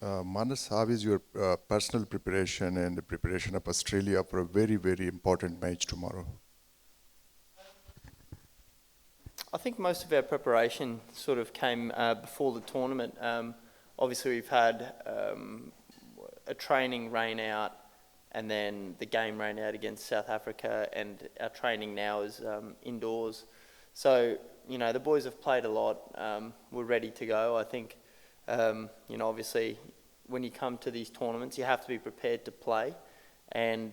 Marnus, how is your personal preparation and the preparation of Australia for a very, very important match tomorrow? I think most of our preparation sort of came before the tournament. Obviously, we've had a training rain out, and then the game rain out against South Africa, and our training now is indoors. So, the boys have played a lot. We're ready to go. I think, obviously, when you come to these tournaments, you have to be prepared to play. And,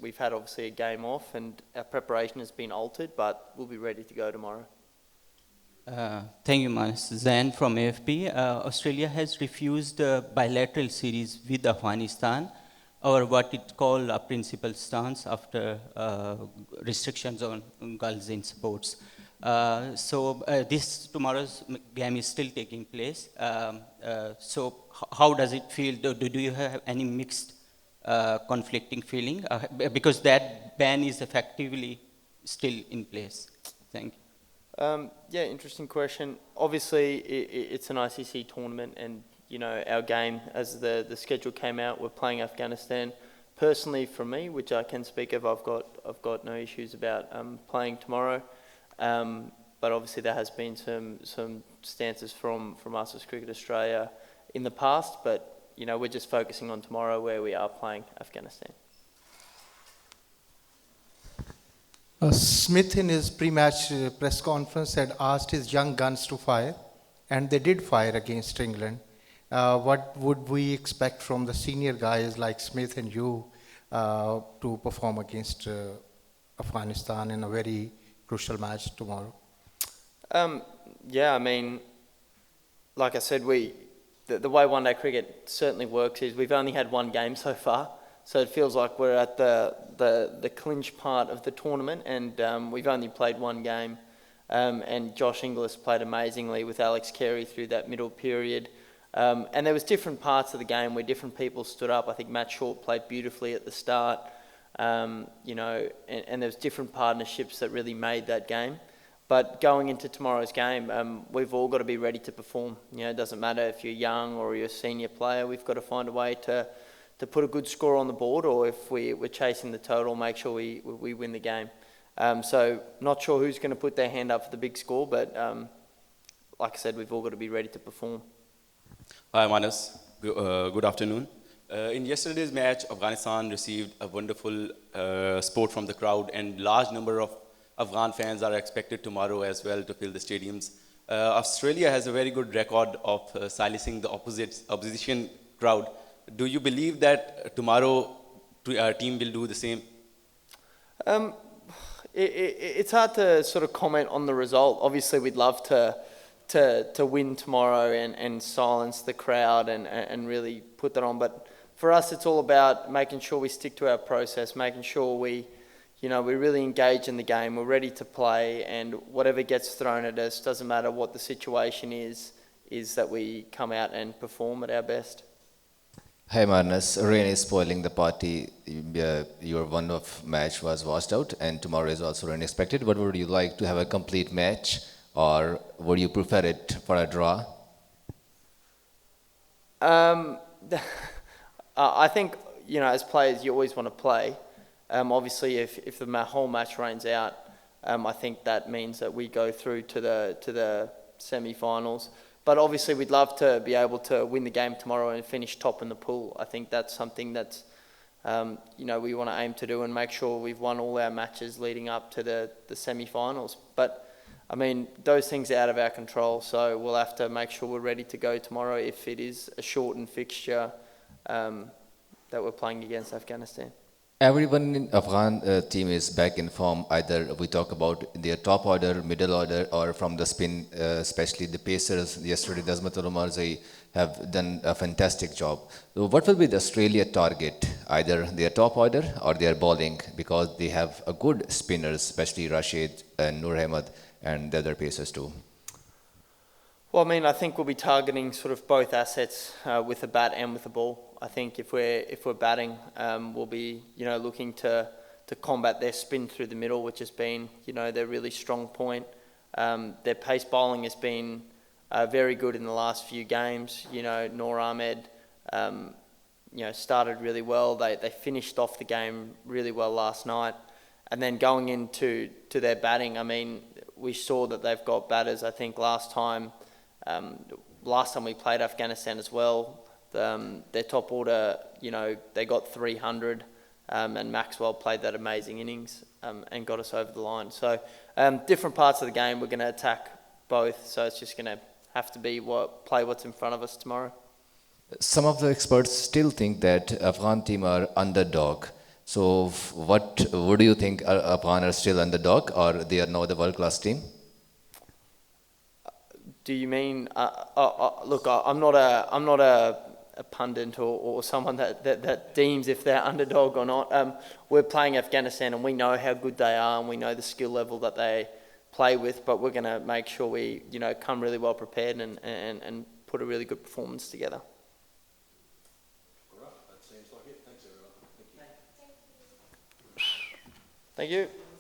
we've had obviously a game off, and our preparation has been altered, but we'll be ready to go tomorrow. Thank you, Marnus. Zan from AFP. Australia has refused a bilateral series with Afghanistan, or what it called a principal stance after restrictions on girls in sports. This tomorrow's game is still taking place. So how does it feel? Do you have any mixed conflicting feeling? Because that ban is effectively still in place. Thank you. Yeah, interesting question. Obviously, it's an ICC tournament, and our game, as the schedule came out, we're playing Afghanistan. Personally, for me, which I can speak of, I've got no issues about playing tomorrow. But obviously, there has been some stances from us as Cricket Australia in the past. But we're just focusing on tomorrow, where we are playing Afghanistan. Smith, in his pre-match press conference, had asked his young guns to fire, and they did fire against England. What would we expect from the senior guys like Smith and you to perform against Afghanistan in a very crucial match tomorrow? Yeah, I mean, like I said, the way one-day cricket certainly works is we've only had one game so far. So it feels like we're at the clinch part of the tournament, and we've only played one game. And Josh Inglis played amazingly with Alex Carey through that middle period. And there was different parts of the game where different people stood up. I think Matt Short played beautifully at the start, and there's different partnerships that really made that game. But going into tomorrow's game, we've all got to be ready to perform. It doesn't matter if you're young or you're a senior player. We've got to find a way to put a good score on the board, or if we're chasing the total, make sure we win the game. So not sure who's going to put their hand up for the big score, but like I said, we've all got to be ready to perform. Hi, Manus. Good afternoon. In yesterday's match, Afghanistan received a wonderful support from the crowd, and large number of Afghan fans are expected tomorrow as well to fill the stadiums. Australia has a very good record of silencing the opposition crowd. Do you believe that tomorrow our team will do the same? It's hard to sort of comment on the result. Obviously, we'd love to win tomorrow and silence the crowd and really put that on. But for us, it's all about making sure we stick to our process, making sure we really engage in the game. We're ready to play, and whatever gets thrown at us, doesn't matter what the situation is that we come out and perform at our best. Hi Marnus, rain is spoiling the party. Your one-off match was washed out, and tomorrow is also rain expected. But would you like to have a complete match, or would you prefer it for a draw? I think as players, you always want to play. Obviously, if the whole match rains out, I think that means that we go through to the semi-finals. But obviously, we'd love to be able to win the game tomorrow and finish top in the pool. I think that's something that's, we want to aim to do and make sure we've won all our matches leading up to the semi-finals. But, I mean, those things are out of our control, so we'll have to make sure we're ready to go tomorrow if it is a shortened fixture that we're playing against Afghanistan. Everyone in Afghan team is back in form. Either we talk about their top order, middle order, or from the spin, especially the pacers. Yesterday, Dasmat Umarzai have done a fantastic job. So what will be the Australia target? Either their top order or their bowling, because they have a good spinners, especially Rashid and Noor Ahmed and the other pacers too. Well, I mean, I think we'll be targeting sort of both assets with the bat and with the ball. I think if we're batting, we'll be looking to combat their spin through the middle, which has been their really strong point. Their pace bowling has been very good in the last few games. You know, Noor Ahmed, started really well. They finished off the game really well last night. And then going into their batting, I mean, we saw that they've got batters. I think last time we played Afghanistan as well, their top order, they got 300, and Maxwell played that amazing innings and got us over the line. So different parts of the game, we're going to attack both. So it's just going to have to be play what's in front of us tomorrow. Some of the experts still think that Afghan team are underdog. So what do you think? Afghan are still underdog, or they are now the world-class team? Do you mean? Look, I'm not a pundit or someone that deems if they're underdog or not. We're playing Afghanistan, and we know how good they are, and we know the skill level that they play with. But we're going to make sure we, come really well prepared and put a really good performance together. All right, that seems like it. Thanks, everyone. Thank you. Thank you.